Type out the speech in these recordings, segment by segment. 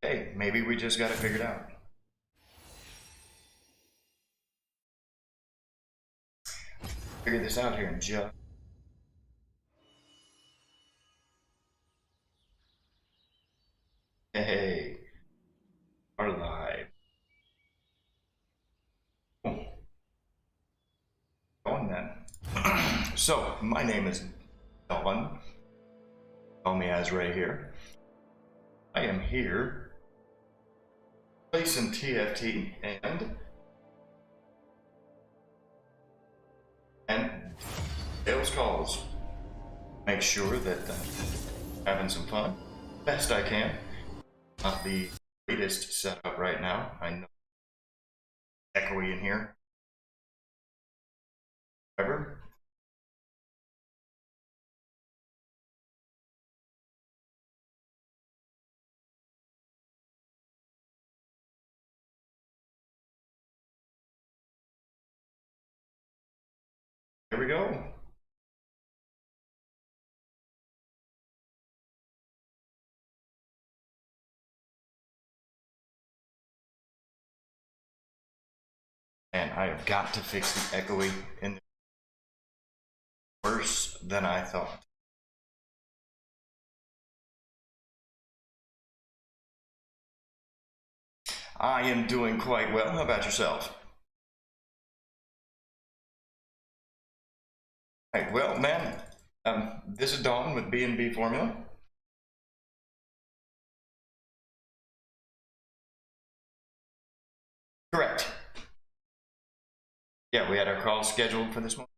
hey, maybe we just got it figured out. Figure this out here in just. Hey, are live. Going then. So, my name is Don. Call me as right here. I am here. Play some TFT and sales calls. Make sure that having some fun, best I can. Not the greatest setup right now. I know echoey in here. However, here we go. And I have got to fix the echoey in worse than I thought. I am doing quite well. How about yourself? Right, well, man, this is Dawn with B&B Formula. Correct. Yeah, we had our call scheduled for this morning.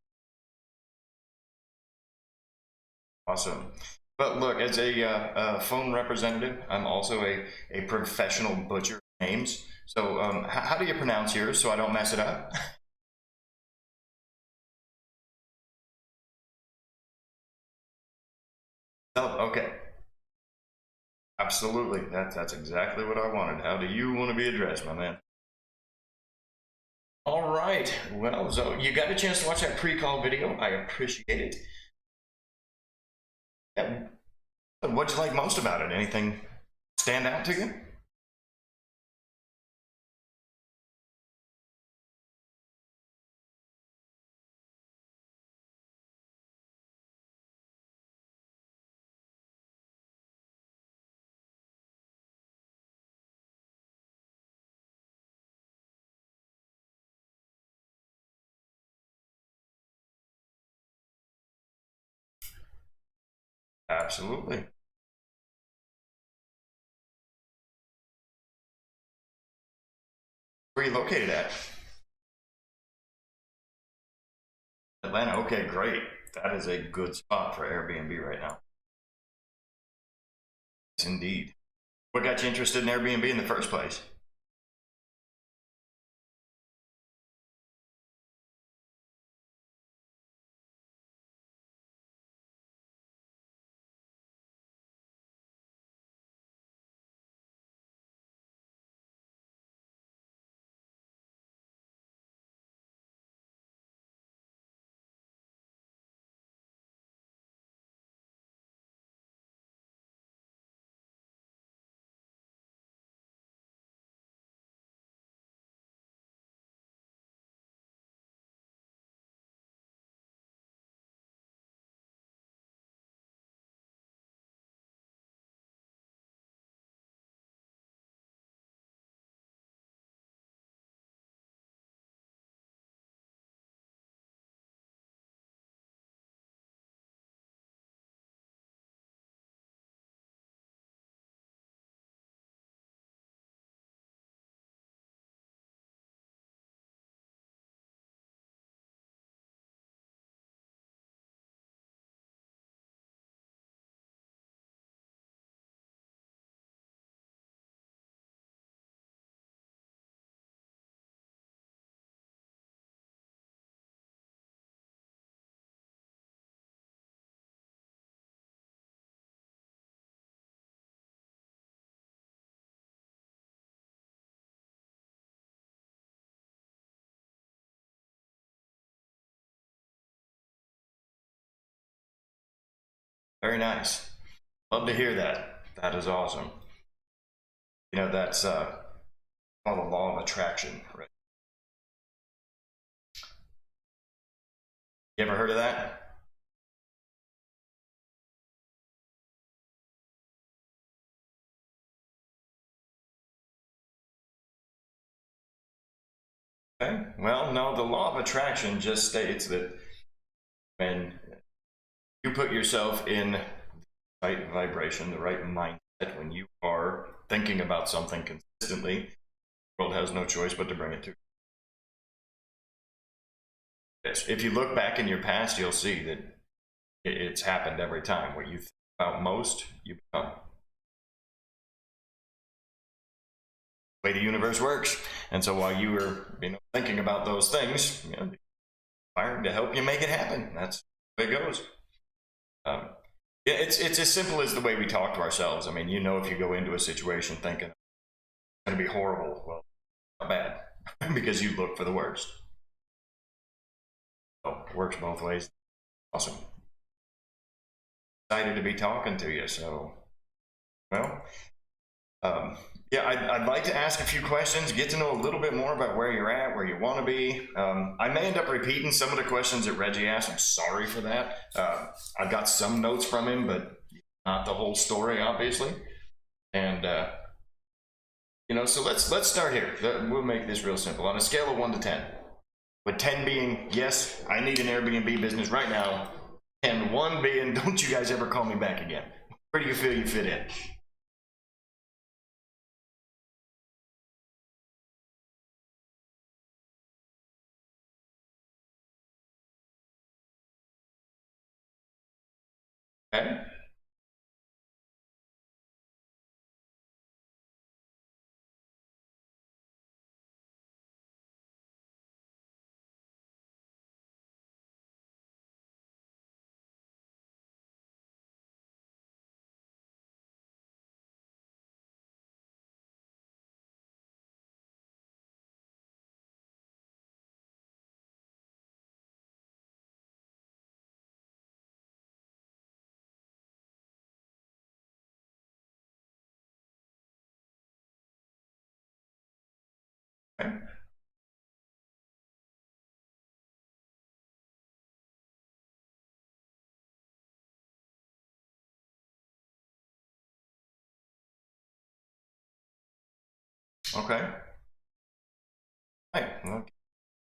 Awesome. But look, as a phone representative, I'm also a professional butcher of names. So how do you pronounce yours so I don't mess it up? Oh, okay. Absolutely. That's exactly what I wanted. How do you want to be addressed, my man? All right. Well, so you got a chance to watch that pre-call video. I appreciate it. Yeah. What'd you like most about it? Anything stand out to you? Absolutely. Where are you located at? Atlanta. Okay, great. That is a good spot for Airbnb right now. Yes, indeed. What got you interested in Airbnb in the first place? Very nice. Love to hear that. That is awesome. You know, that's called the law of attraction, right? You ever heard of that? Okay. Well, no, the law of attraction just states that when you put yourself in the right vibration, the right mindset, when you are thinking about something consistently, the world has no choice but to bring it to you. Yes. If you look back in your past, you'll see that it's happened every time. What you think about most, you become. The way the universe works. And so while you were, thinking about those things, firing to help you make it happen. That's the way it goes. Yeah, it's as simple as the way we talk to ourselves. I mean, if you go into a situation thinking it's going to be horrible, well, not bad, because you look for the worst. So it works both ways. Awesome. Excited to be talking to you. So, well, yeah, I'd like to ask a few questions, get to know a little bit more about where you're at, where you want to be. I may end up repeating some of the questions that Reggie asked. I'm sorry for that. I've got some notes from him, but not the whole story, obviously. And, so let's start here. We'll make this real simple. On a scale of 1 to 10, with 10 being, yes, I need an Airbnb business right now, and 1 being, don't you guys ever call me back again. Where do you feel you fit in? Okay. Okay. Okay. Right. Well,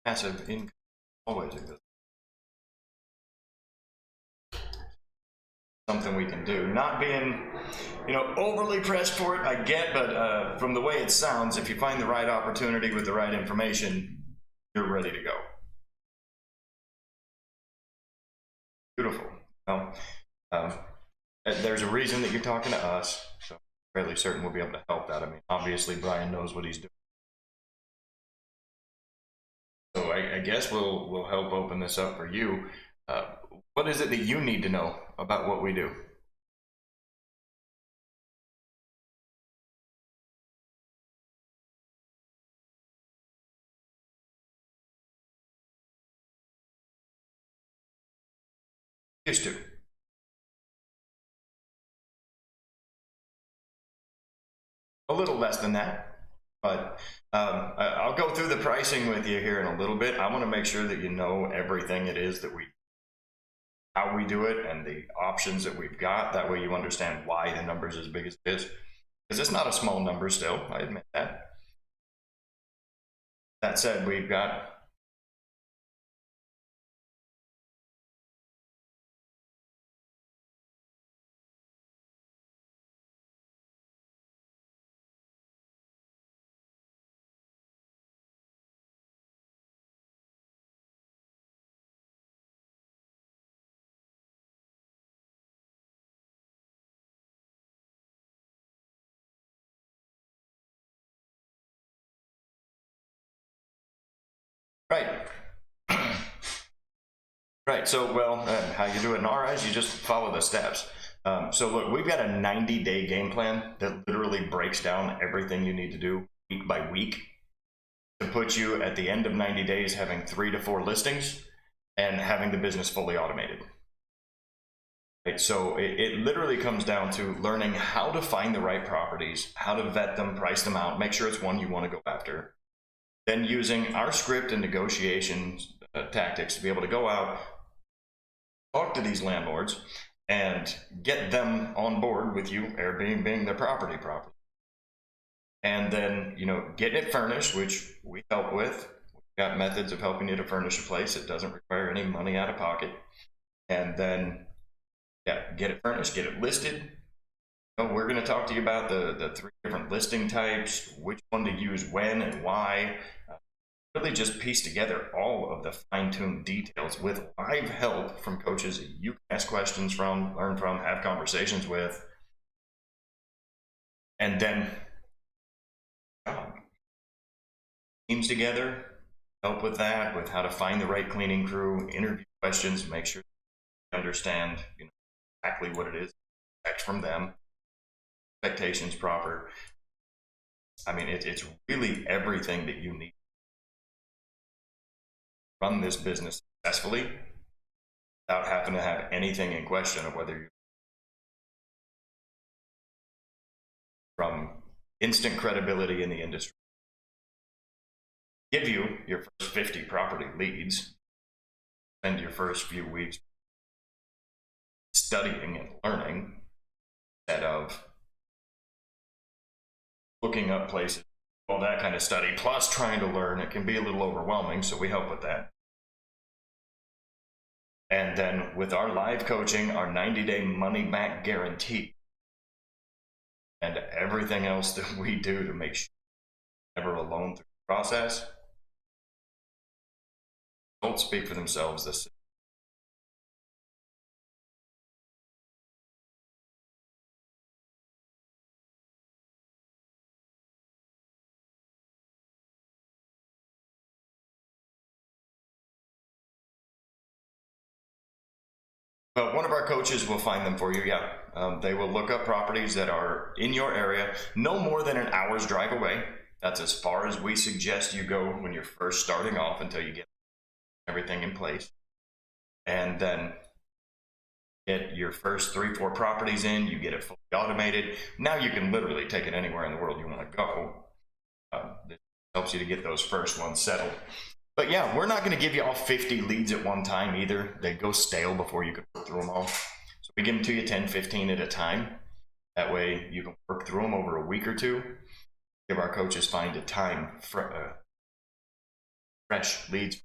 passive income always a good something we can do. Not being, overly pressed for it, I get, but from the way it sounds, if you find the right opportunity with the right information, you're ready to go. Beautiful. Well, there's a reason that you're talking to us, so I'm fairly certain we'll be able to help that. I mean, obviously, Brian knows what he's doing. So I guess we'll help open this up for you. What is it that you need to know about what we do? Used to. A little less than that, but I'll go through the pricing with you here in a little bit. I want to make sure that you know everything it is that how we do it and the options that we've got. That way you understand why the number's as big as it is. Because it's not a small number still, I admit that. That said, we've got right. Right, so how you do it in our eyes, you just follow the steps. So look, we've got a 90-day game plan that literally breaks down everything you need to do week by week to put you at the end of 90 days having 3 to 4 listings and having the business fully automated. Right? So it literally comes down to learning how to find the right properties, how to vet them, price them out, make sure it's one you want to go after. Then using our script and negotiation tactics to be able to go out, talk to these landlords, and get them on board with you Airbnb their property properly. And then, you know, getting it furnished, which we help with. We've got methods of helping you to furnish a place. It doesn't require any money out of pocket. And then, yeah, get it furnished, get it listed. You know, we're going to talk to you about the 3 different listing types, which one to use when and why. Really just piece together all of the fine-tuned details with live help from coaches that you can ask questions from, learn from, have conversations with. And then teams together, help with that, with how to find the right cleaning crew, interview questions, make sure you understand, you know, exactly what it is, expect from them, expectations proper. I mean, it's really everything that you need to run this business successfully without having to have anything in question of whether you from instant credibility in the industry. Give you your first 50 property leads, spend your first few weeks studying and learning instead of looking up places, all that kind of study, plus trying to learn. It can be a little overwhelming, so we help with that. And then with our live coaching, our 90-day money-back guarantee, and everything else that we do to make sure you're never alone through the process, don't speak for themselves. This But one of our coaches will find them for you, yeah. They will look up properties that are in your area, no more than an hour's drive away. That's as far as we suggest you go when you're first starting off until you get everything in place. And then get your first 3-4 properties in, you get it fully automated. Now you can literally take it anywhere in the world you want to go. This helps you to get those first ones settled. But yeah, we're not going to give you all 50 leads at one time either. They go stale before you can work through them all. So we give them to you 10, 15 at a time. That way you can work through them over a week or two. Give our coaches find a time for fresh leads.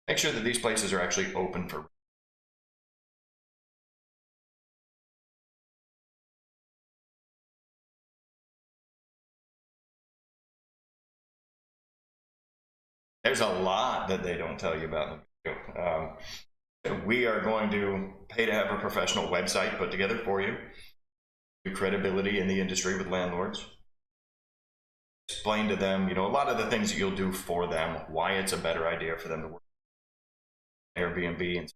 Make sure that these places are actually open for. There's a lot that they don't tell you about in the video. We are going to pay to have a professional website put together for you. Credibility in the industry with landlords. Explain to them, you know, a lot of the things that you'll do for them, why it's a better idea for them to work Airbnb and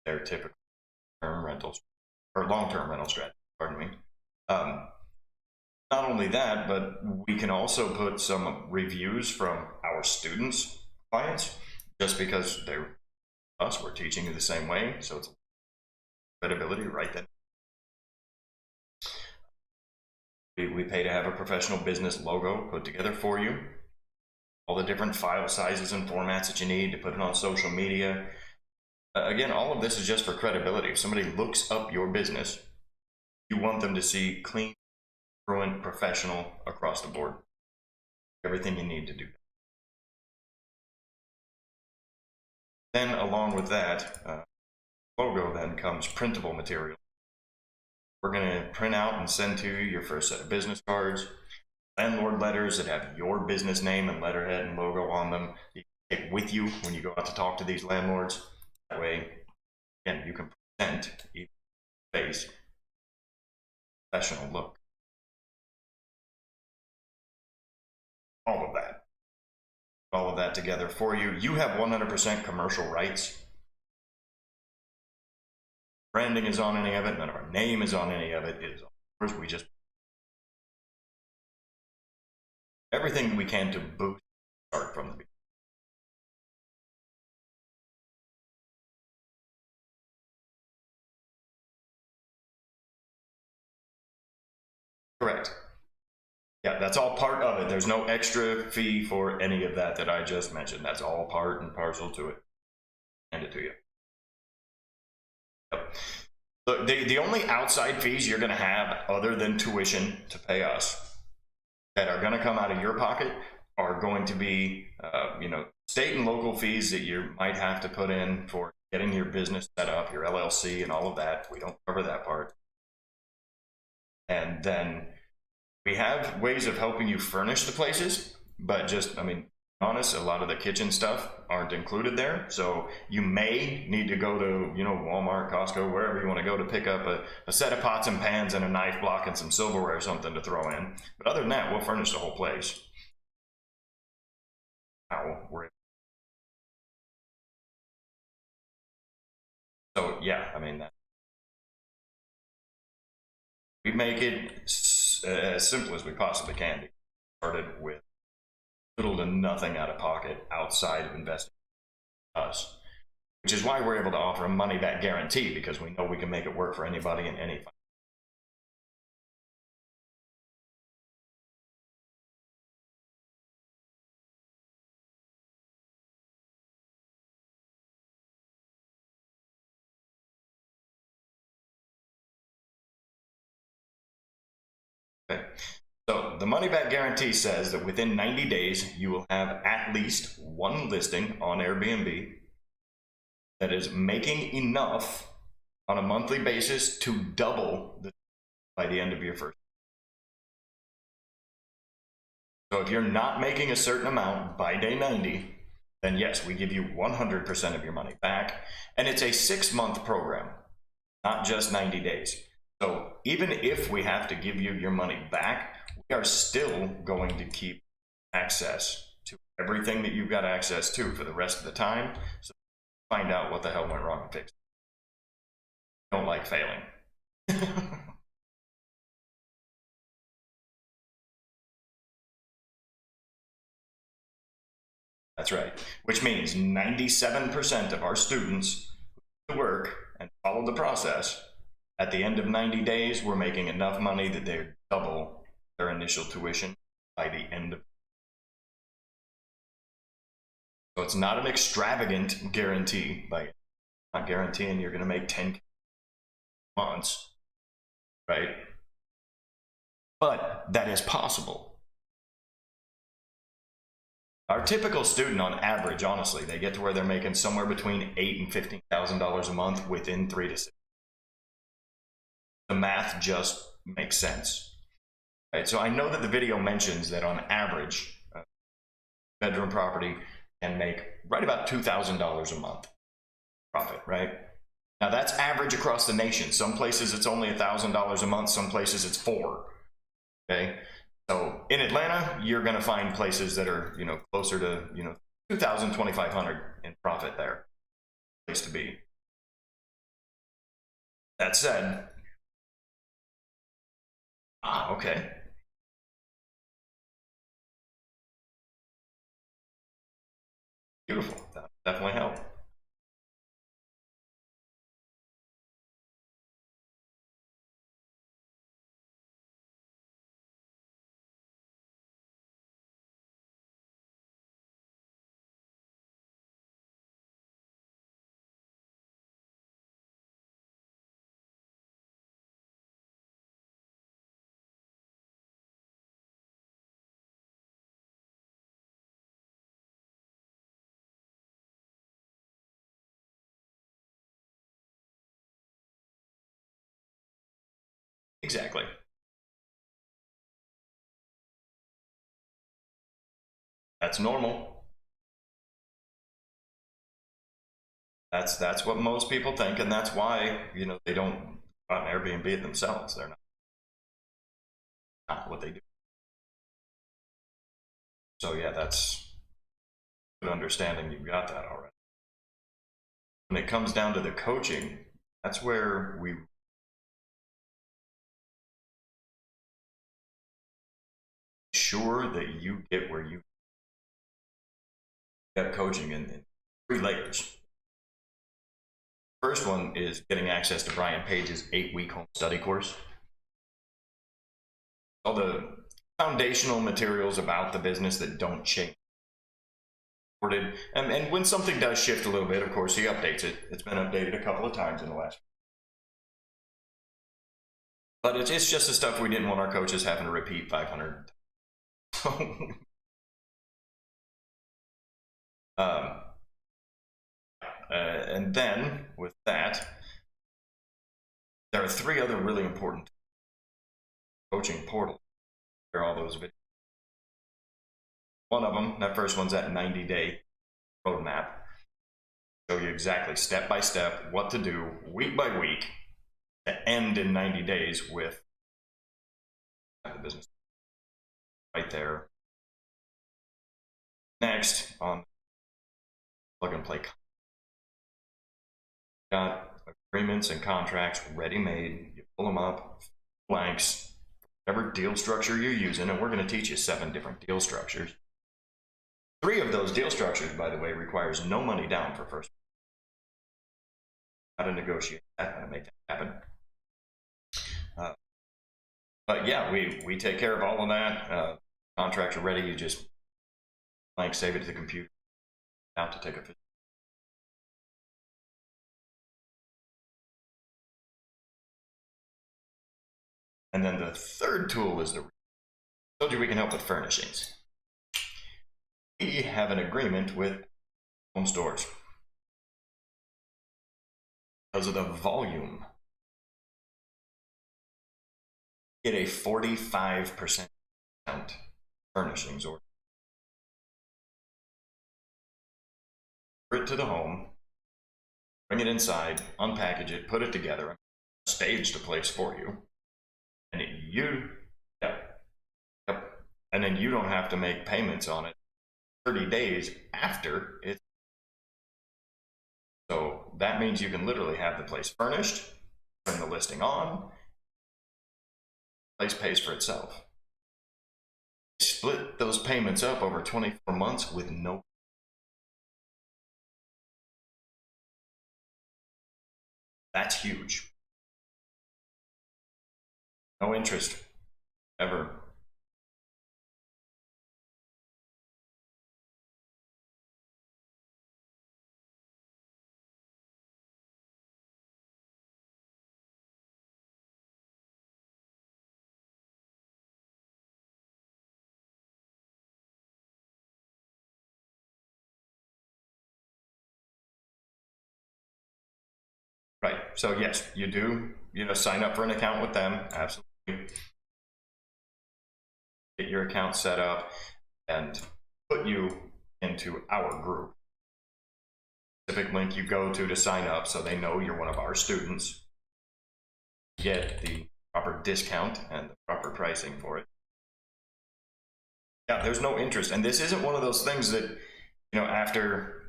their typical term rentals or long-term rental strategy, pardon me. Not only that, but we can also put some reviews from our students, clients, just because they're us, we're teaching you the same way, so it's credibility right then. We pay to have a professional business logo put together for you, all the different file sizes and formats that you need to put it on social media. Again, all of this is just for credibility. If somebody looks up your business, you want them to see clean, congruent, professional across the board. Everything you need to do. Then along with that logo then comes printable material. We're going to print out and send to you your first set of business cards, landlord letters that have your business name and letterhead and logo on them. You can take with you when you go out to talk to these landlords. That way, again, you can present each face professional look. All of that together for you. You have 100% commercial rights. Branding is on any of it. None of our name is on any of it. It is ours. We just everything we can to boost start from the beginning. Correct. Yeah, that's all part of it. There's no extra fee for any of that I just mentioned. That's all part and parcel to it. Hand it to you. Yep. Look, the only outside fees you're going to have other than tuition to pay us that are going to come out of your pocket are going to be, state and local fees that you might have to put in for getting your business set up, your LLC and all of that. We don't cover that part. And then we have ways of helping you furnish the places, but just, honest, a lot of the kitchen stuff aren't included there. So you may need to go to, Walmart, Costco, wherever you want to go to pick up a set of pots and pans and a knife block and some silverware or something to throw in. But other than that, we'll furnish the whole place. So yeah, we make it as simple as we possibly can. We started with little to nothing out of pocket outside of investing in us, which is why we're able to offer a money back guarantee, because we know we can make it work for anybody in any. Okay. So the money back guarantee says that within 90 days, you will have at least one listing on Airbnb that is making enough on a monthly basis to double by the end of your first. So if you're not making a certain amount by day 90, then yes, we give you 100% of your money back. And it's a 6-month program, not just 90 days. So even if we have to give you your money back, we are still going to keep access to everything that you've got access to for the rest of the time. So find out what the hell went wrong and fix it. Don't like failing. That's right. Which means 97% of our students who work and follow the process, at the end of 90 days, we're making enough money that they double their initial tuition by the end of. So it's not an extravagant guarantee. Like, not guaranteeing you're going to make 10 months, right? But that is possible. Our typical student, on average, honestly, they get to where they're making somewhere between $8,000 and $15,000 a month within 3 to 6. The math just makes sense. Right? So I know that the video mentions that on average, bedroom property can make right about $2,000 a month profit, right? Now that's average across the nation. Some places it's only $1,000 a month, some places it's $4,000. Okay, so in Atlanta, you're going to find places that are, closer to, $2,000, $2,500 in profit there. Place to be. That said, okay. Beautiful. That definitely helped. Exactly. That's normal. That's what most people think, and that's why, they don't go out and Airbnb it themselves. They're not what they do. So yeah, that's good understanding. You've got that already. When it comes down to the coaching, that's where we sure that you get where you get coaching in 3 layers. First one is getting access to Brian Page's 8-week home study course. all the foundational materials about the business that don't change. And when something does shift a little bit, of course, he updates it. It's been updated a couple of times in the last. But it's just the stuff we didn't want our coaches having to repeat 500. And then with that, there are 3 other really important coaching portals. There are all those videos. One of them, that first one's that 90-day roadmap. Show you exactly step by step what to do week by week to end in 90 days with the business. Right there. Next, on plug and play. Got agreements and contracts ready-made. You pull them up, blanks, whatever deal structure you're using, and we're going to teach you 7 different deal structures. 3 of those deal structures, by the way, requires no money down for first. How to negotiate that and make that happen. But yeah, we take care of all of that. Contracts are ready. You just blank, save it to the computer. Out to take a picture. And then the third tool is I told you we can help with furnishings. We have an agreement with home stores. Because of the volume, get a 45% discount furnishings order. Bring it to the home, bring it inside, unpackage it, put it together, stage the place for you. And and then you don't have to make payments on it 30 days after it. So that means you can literally have the place furnished, turn the listing on, the place pays for itself. Split those payments up over 24 months with no. That's huge. No interest, ever. Right, so yes, you do, sign up for an account with them, absolutely. Get your account set up and put you into our group. Specific link you go to sign up so they know you're one of our students. Get the proper discount and the proper pricing for it. Yeah, there's no interest. And this isn't one of those things that, after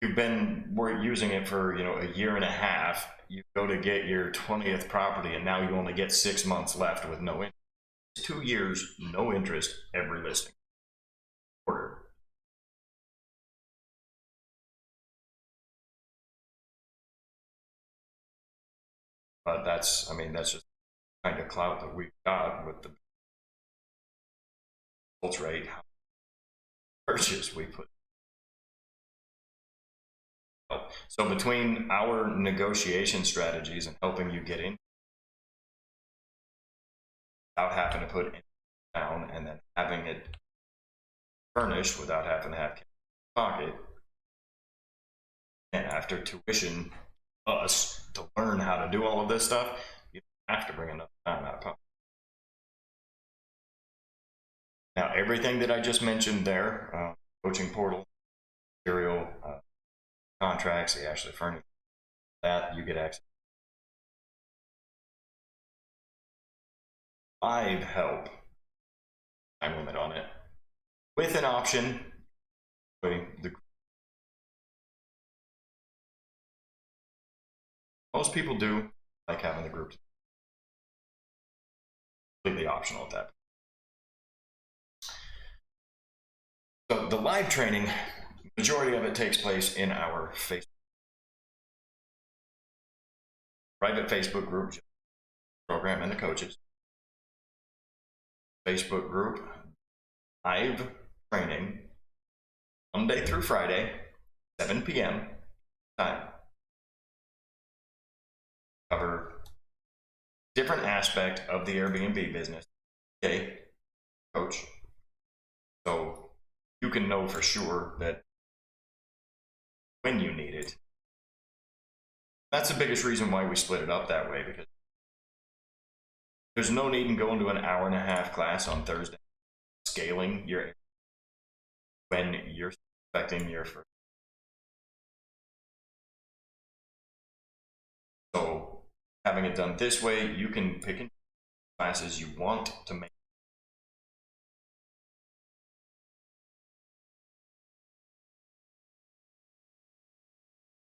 we're using it for, a year and a half, you go to get your 20th property and now you only get 6 months left with no interest. 2 years, no interest, every listing. Order. But that's just kind of clout that we've got with the results rate, how purchase we put. So between our negotiation strategies and helping you get in without having to put it down and then having it furnished without having to have cash in pocket, and after tuition us to learn how to do all of this stuff, you don't have to bring enough time out of pocket. Now, everything that I just mentioned there, coaching portal, material, contracts, they actually furnish that, you get access. I'd help, time limit on it, with an option. Most people do like having the groups. Completely optional at that point. So the live training, majority of it takes place in our Facebook, private Facebook group program and the coaches. Facebook group, live training, Monday through Friday, 7 p.m. time. Cover different aspect of the Airbnb business. Okay, coach. So you can know for sure that when you need it. That's the biggest reason why we split it up that way, because there's no need in going to an hour-and-a-half class on Thursday scaling your when you're expecting your first. So having it done this way, you can pick and choose classes you want to make.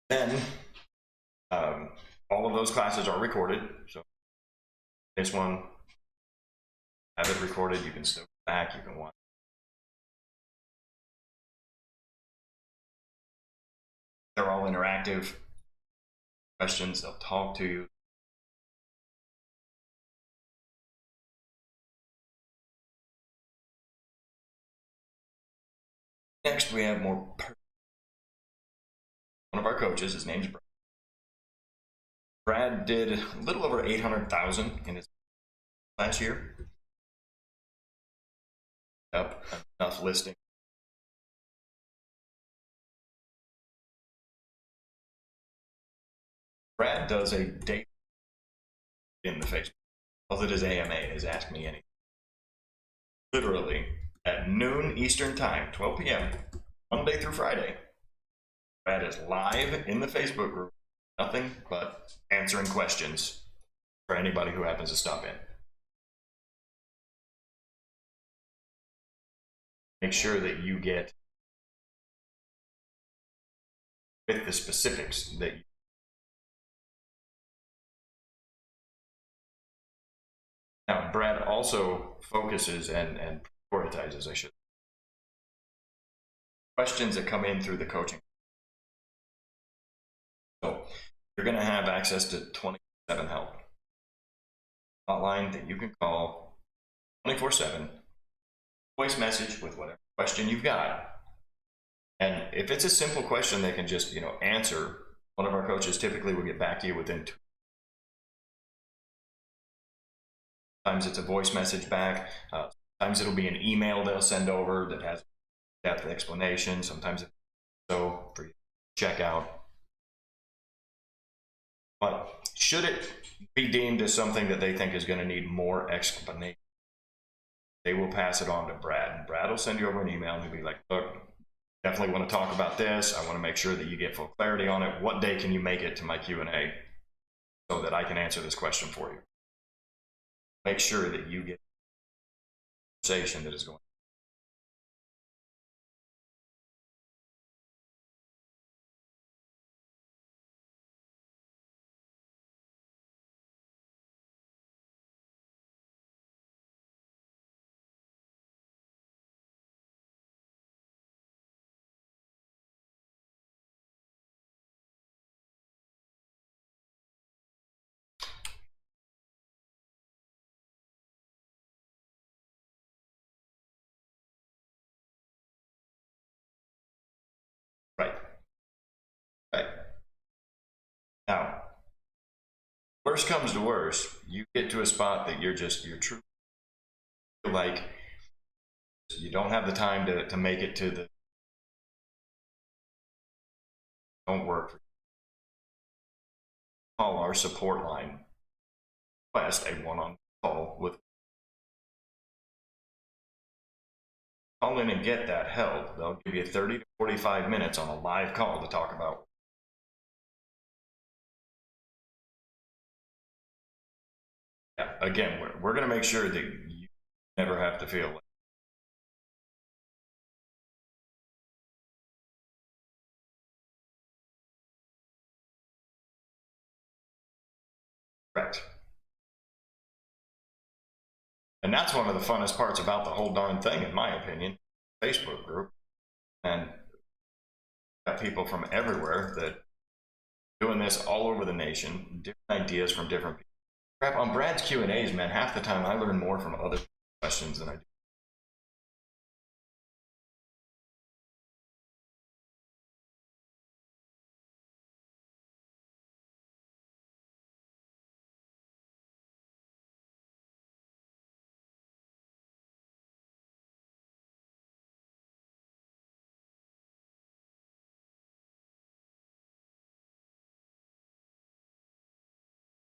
Then all of those classes are recorded. So this one, have it recorded. You can still go back. You can watch. They're all interactive questions. They'll talk to you. Next, we have more. One of our coaches, his name's Brad. Brad did a little over 800,000 in his last year. Up enough listing. Brad does a date in the Facebook. Calls it his AMA, his Ask Me Anything. Literally at noon Eastern time, 12 p.m., Monday through Friday. Brad is live in the Facebook group, nothing but answering questions for anybody who happens to stop in. Make sure that you get with the specifics that you. Now, Brad also focuses and prioritizes, I should, questions that come in through the coaching. So you're going to have access to 24/7 help. Hotline that you can call 24/7, voice message with whatever question you've got. And if it's a simple question they can just, answer, one of our coaches typically will get back to you within 2. Sometimes it's a voice message back. Sometimes it'll be an email they'll send over that has depth explanation. Sometimes it's so for you to check out. But should it be deemed as something that they think is going to need more explanation, they will pass it on to Brad. And Brad will send you over an email and he'll be like, look, definitely want to talk about this. I want to make sure that you get full clarity on it. What day can you make it to my Q&A so that I can answer this question for you? Make sure that you get a conversation that is going. Right. Right. Now, worst comes to worst, you get to a spot that you're true. Like you don't have the time to make it to the don't work. Call our support line. Request a one-on-one call with. Call in and get that help. They'll give you 30 to 45 minutes on a live call to talk about. Yeah, again, we're going to make sure that you never have to feel like. Correct. And that's one of the funnest parts about the whole darn thing, in my opinion. Facebook group. And got people from everywhere that doing this all over the nation, different ideas from different people. Crap, on Brad's Q&As, man, half the time I learn more from other people questions than I do.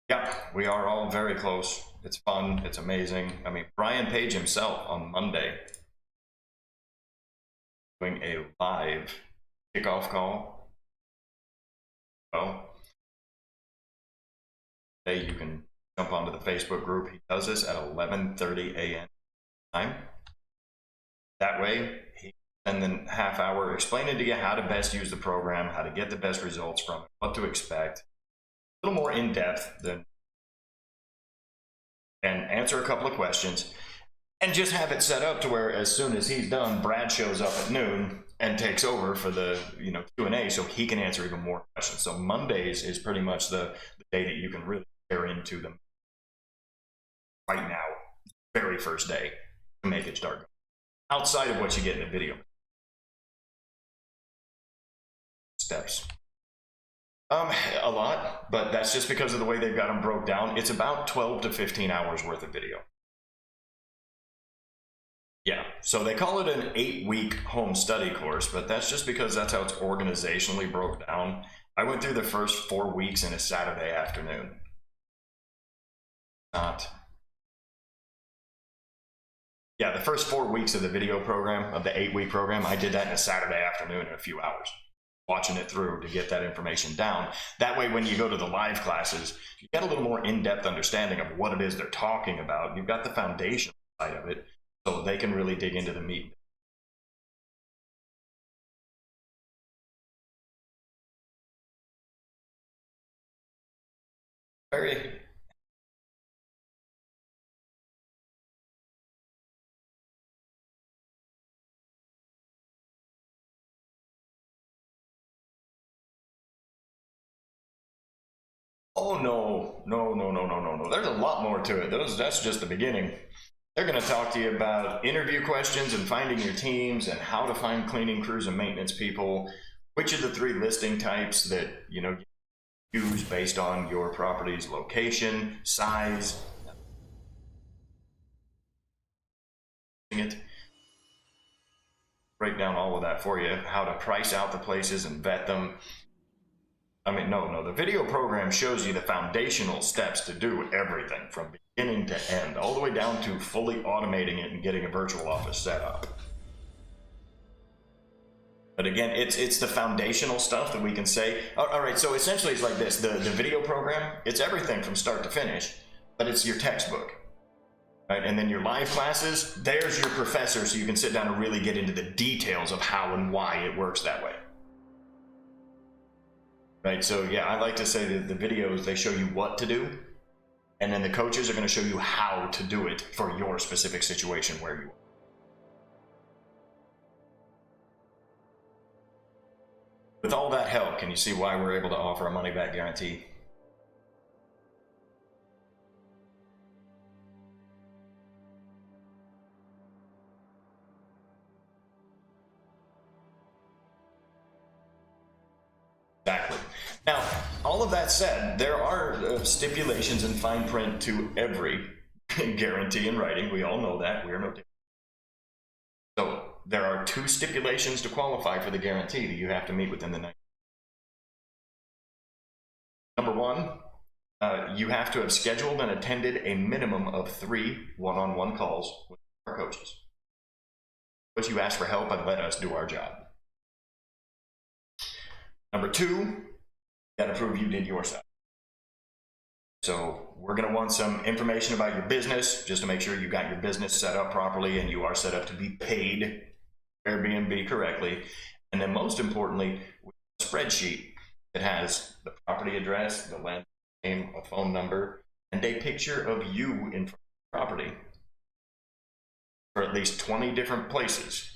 Yeah, we are all very close. It's fun. It's amazing. I mean, Brian Page himself on Monday doing a live kickoff call. Well, hey, you can jump onto the Facebook group. He does this at 11:30 a.m. time. That way, he spends a half hour explaining to you how to best use the program, how to get the best results from it, what to expect. A little more in depth than, and answer a couple of questions, and just have it set up to where as soon as he's done, Brad shows up at noon and takes over for the Q&A, so he can answer even more questions. So Mondays is pretty much the day that you can really tear into them right now, very first day, to make it start outside of what you get in the video steps. A lot, but that's just because of the way they've got them broke down. It's about 12 to 15 hours worth of video. Yeah, so they call it an 8-week home study course, but that's just because that's how it's organizationally broke down. I went through the first 4 weeks in a Saturday afternoon. Yeah, the first 4 weeks of the video program, of the 8-week program, I did that in a Saturday afternoon in a few hours, watching it through to get that information down. That way, when you go to the live classes, you get a little more in-depth understanding of what it is they're talking about. You've got the foundation side of it, so they can really dig into the meat. Very. Oh no, no, no, no, no, no, no. There's a lot more to it. That's just the beginning. They're going to talk to you about interview questions and finding your teams and how to find cleaning crews and maintenance people, which of the 3 listing types that you use based on your property's location, size, it. Break down all of that for you, how to price out the places and vet them. I mean, no, the video program shows you the foundational steps to do everything from beginning to end, all the way down to fully automating it and getting a virtual office set up. But again, it's the foundational stuff that we can say, all right, so essentially it's like this, the video program, it's everything from start to finish, but it's your textbook, right? And then your live classes, there's your professor, so you can sit down and really get into the details of how and why it works that way. Right, so yeah, I like to say that the videos, they show you what to do, and then the coaches are going to show you how to do it for your specific situation where you are. With all that help, can you see why we're able to offer a money-back guarantee? Exactly. Now, all of that said, there are stipulations and fine print to every guarantee in writing. We all know that. We are no different. So there are 2 stipulations to qualify for the guarantee that you have to meet within the 90 days. Number 1, you have to have scheduled and attended a minimum of 3 one-on-one calls with our coaches. But you ask for help and let us do our job. Number 2, you gotta prove you did your side. So we're gonna want some information about your business, just to make sure you got your business set up properly and you are set up to be paid Airbnb correctly. And then most importantly, a spreadsheet that has the property address, the land name, a phone number, and a picture of you in front of the property for at least 20 different places.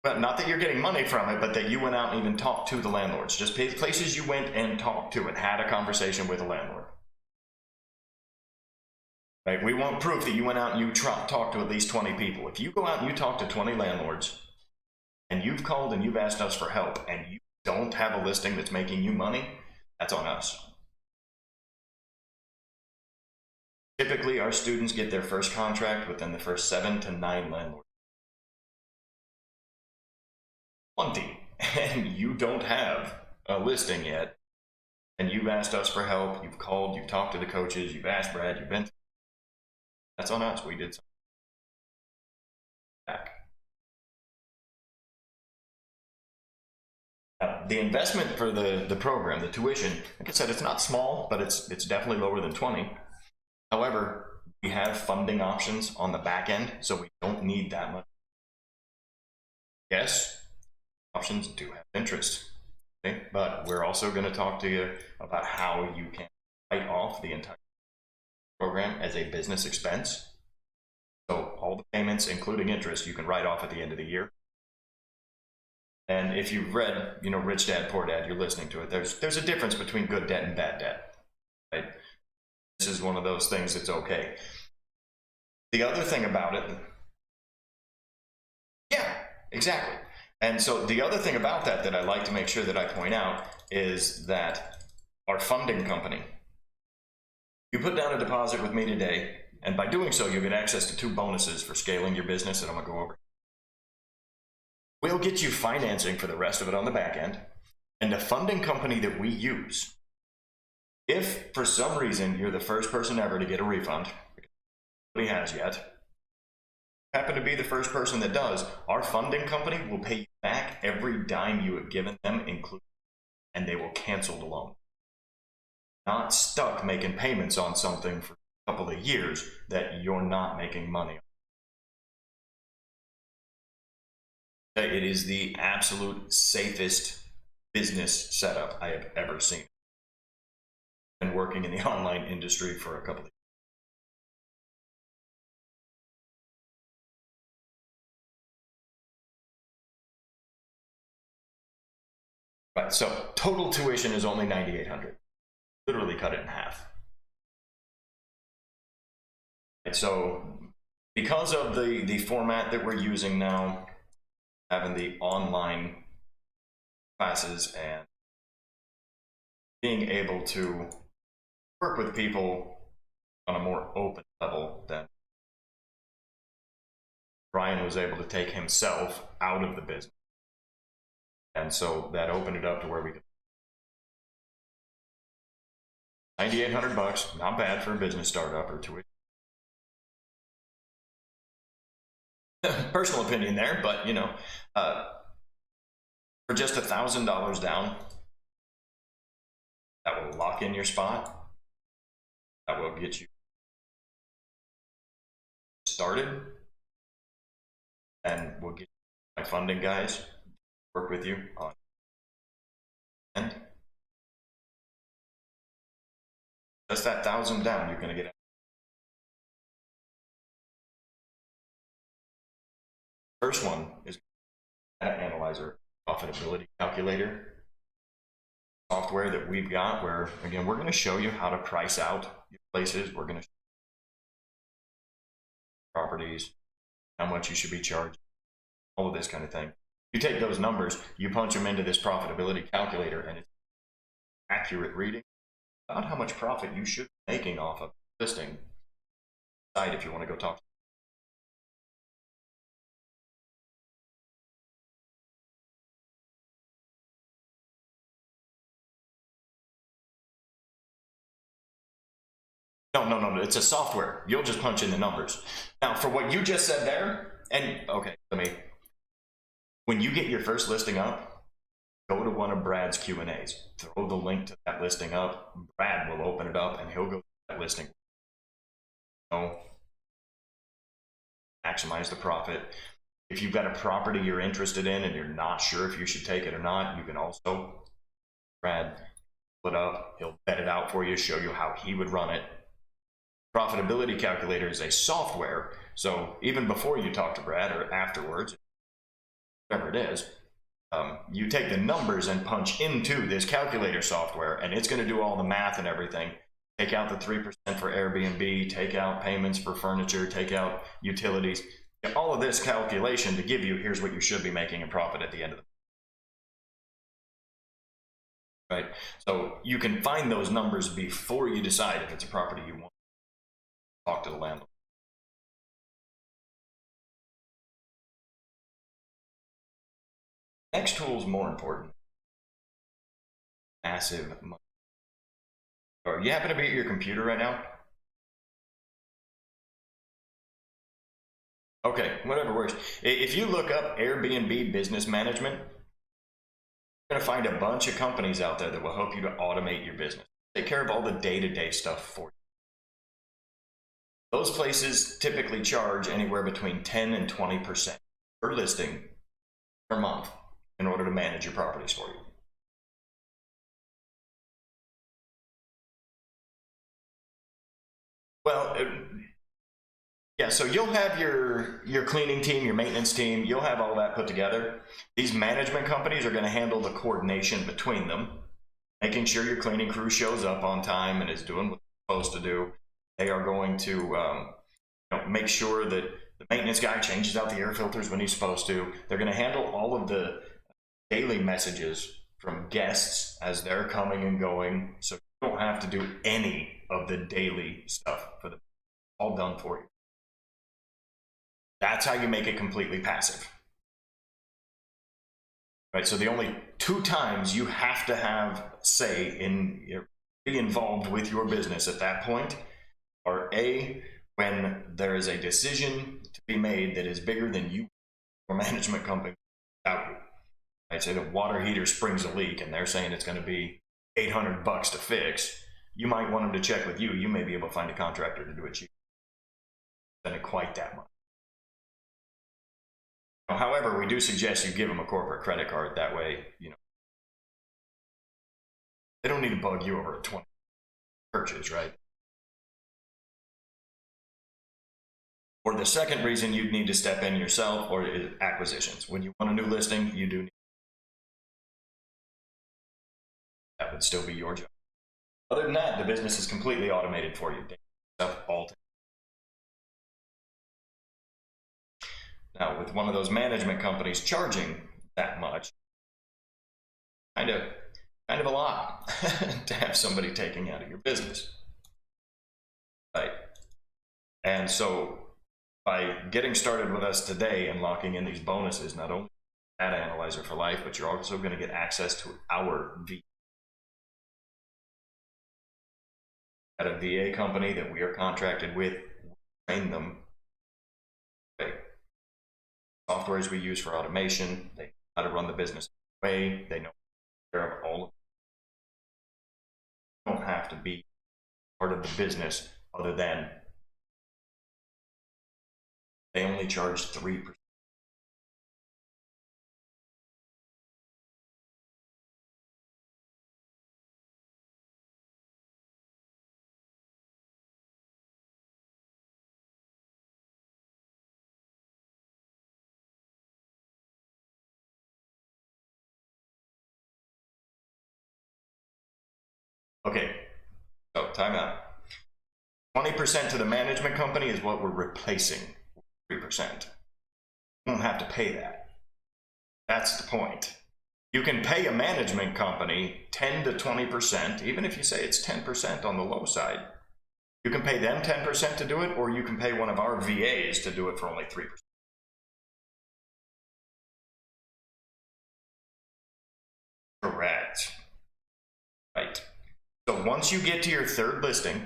But not that you're getting money from it, but that you went out and even talked to the landlords. Just places you went and talked to and had a conversation with a landlord. Right? We want proof that you went out and you talked to at least 20 people. If you go out and you talk to 20 landlords and you've called and you've asked us for help and you don't have a listing that's making you money, that's on us. Typically, our students get their first contract within the first 7 to 9 landlords. 20, and you don't have a listing yet, and you've asked us for help, you've called, you've talked to the coaches, you've asked Brad, you've been, that's on us. We did something back. The investment for the program, the tuition, like I said, it's not small, but it's definitely lower than 20. However, we have funding options on the back end, so we don't need that much. Yes, options do have interest, okay? But we're also going to talk to you about how you can write off the entire program as a business expense. So all the payments, including interest, you can write off at the end of the year. And if you've read, Rich Dad, Poor Dad, you're listening to it, there's a difference between good debt and bad debt, right? This is one of those things that's okay. The other thing about it, yeah, exactly. And so the other thing about that I like to make sure that I point out is that our funding company, you put down a deposit with me today, and by doing so, you get access to 2 bonuses for scaling your business that I'm gonna go over. We'll get you financing for the rest of it on the back end, and the funding company that we use, if for some reason you're the first person ever to get a refund, nobody has yet, happen to be the first person that does, our funding company will pay you back every dime you have given them, including, and they will cancel the loan. Not stuck making payments on something for a couple of years that you're not making money on. It is the absolute safest business setup I have ever seen. Been working in the online industry for a couple of years. Right, so total tuition is only $9,800. Literally cut it in half. Right, so because of the format that we're using now, having the online classes and being able to work with people on a more open level than Brian was able to take himself out of the business. And so that opened it up to where we could. $9,800, not bad for a business startup or tuition. Personal opinion there, but for just $1,000 down, that will lock in your spot. That will get you started, and we'll get my funding guys work with you on. And just that $1,000 down, you're going to get. First one is data analyzer profitability calculator software that we've got, where again we're going to show you how to price out your places. We're going to show properties, how much you should be charged, all of this kind of thing. You take those numbers, you punch them into this profitability calculator, and it's accurate reading about how much profit you should be making off of listing. Decide if you want to go talk. No, it's a software. You'll just punch in the numbers. Now, for what you just said there, and okay, when you get your first listing up, go to one of Brad's Q&As. Throw the link to that listing up. Brad will open it up, and he'll go to that listing. Maximize the profit. If you've got a property you're interested in and you're not sure if you should take it or not, you can also, Brad, pull it up. He'll vet it out for you, show you how he would run it. Profitability calculator is a software, so even before you talk to Brad or afterwards, whatever it is, you take the numbers and punch into this calculator software, and it's going to do all the math and everything. Take out the 3% for Airbnb, take out payments for furniture, take out utilities. All of this calculation to give you, here's what you should be making in profit at the end of the month. Right? So you can find those numbers before you decide if it's a property you want. Talk to the landlord. Next tool is more important. Massive money. Or you happen to be at your computer right now? Okay, whatever works. If you look up Airbnb business management, you're going to find a bunch of companies out there that will help you to automate your business. Take care of all the day-to-day stuff for you. Those places typically charge anywhere between 10 and 20% per listing per month in order to manage your properties for you. Well, yeah, so you'll have your cleaning team, your maintenance team, you'll have all that put together. These management companies are going to handle the coordination between them, making sure your cleaning crew shows up on time and is doing what they're supposed to do. They are going to make sure that the maintenance guy changes out the air filters when he's supposed to. They're going to handle all of the daily messages from guests as they're coming and going, so you don't have to do any of the daily stuff for them. All done for you. That's how you make it completely passive. Right, so the only 2 times you have to have say in be involved with your business at that point are A, when there is a decision to be made that is bigger than you or management company without you. I'd say the water heater springs a leak and they're saying it's going to be $800 to fix. You might want them to check with you. You may be able to find a contractor to do it cheaper than it quite that much. However, we do suggest you give them a corporate credit card. That way, they don't need to bug you over a 20 purchase, right? Or the second reason you'd need to step in yourself or is acquisitions. When you want a new listing, you do need. That would still be your job. Other than that, the business is completely automated for you. Stuff all. Now, with one of those management companies charging that much, kind of a lot to have somebody taking out of your business, right? And so, by getting started with us today and locking in these bonuses, not only data analyzer for life, but you're also going to get access to our VA. At a VA company that we are contracted with, we train them. Okay. Softwares we use for automation, they know how to run the business way, they know care of all of it. You don't have to be part of the business other than they only charge 3%. Okay, so time out. 20% to the management company is what we're replacing 3%. You don't have to pay that. That's the point. You can pay a management company 10 to 20%, even if you say it's 10% on the low side. You can pay them 10% to do it, or you can pay one of our VAs to do it for only 3%. Correct. Right. So once you get to your 3rd listing,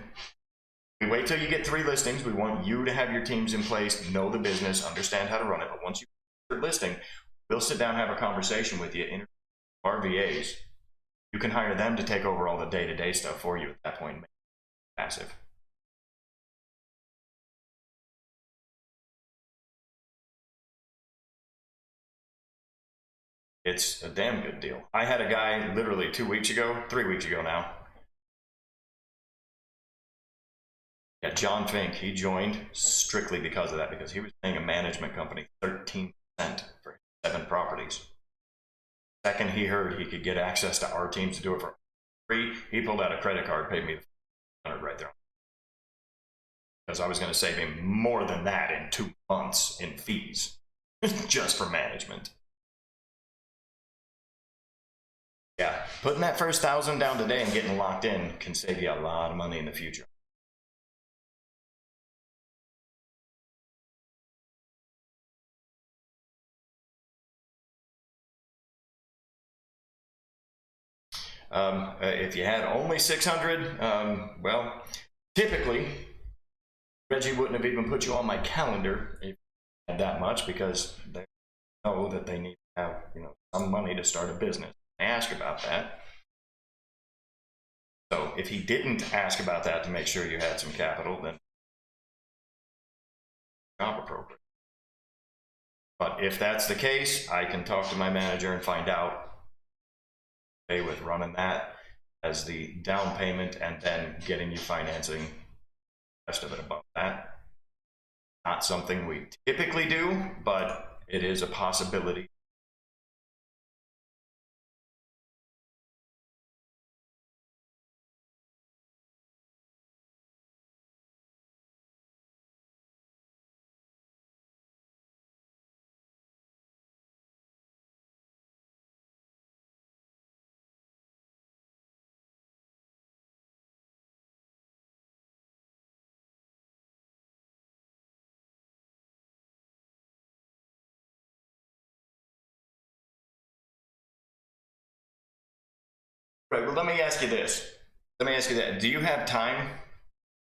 we wait till you get 3 listings. We want you to have your teams in place, know the business, understand how to run it. But once you get your listing, we'll sit down and have a conversation with you, interview our VAs. You can hire them to take over all the day-to-day stuff for you at that point. Passive. It's a damn good deal. I had a guy literally 2 weeks ago, 3 weeks ago now. Yeah, John Fink, he joined strictly because of that, because he was paying a management company 13% for 7 properties. Second he heard he could get access to our teams to do it for free, he pulled out a credit card, paid me right there. Because I was going to save him more than that in 2 months in fees, just for management. Yeah, putting that first 1,000 down today and getting locked in can save you a lot of money in the future. If you had only 600, well, typically Reggie wouldn't have even put you on my calendar if you had that much, because they know that they need to have, you know, some money to start a business. I ask about that. So if he didn't ask about that to make sure you had some capital, then job appropriate. But if that's the case, I can talk to my manager and find out with running that as the down payment and then getting you financing the rest of it above that. Not something we typically do, but it is a possibility. Right, well, let me ask you this. Let me ask you that. Do you have time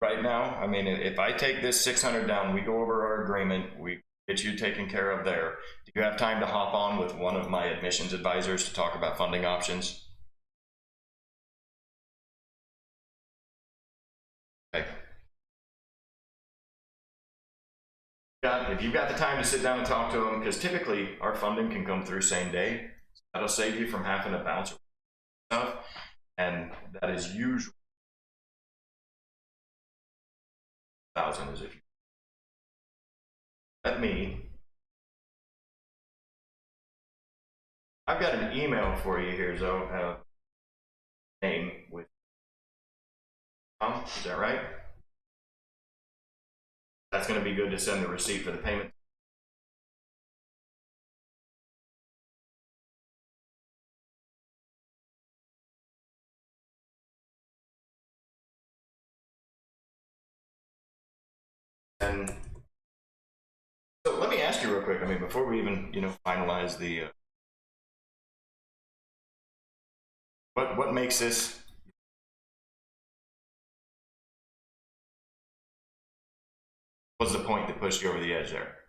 right now? I mean, if I take this 600 down, we go over our agreement, we get you taken care of there. Do you have time to hop on with one of my admissions advisors to talk about funding options? Okay. If you've got the time to sit down and talk to them, because typically our funding can come through same day. That'll save you from having to bounce stuff, and that is usually 1,000 is if you let me. I've got an email for you here, Zoe. Name with Tom, is that right? That's going to be good to send the receipt for the payment. And so let me ask you real quick. I mean, before we even, you know, finalize the what makes this? What's the point that pushed you over the edge there?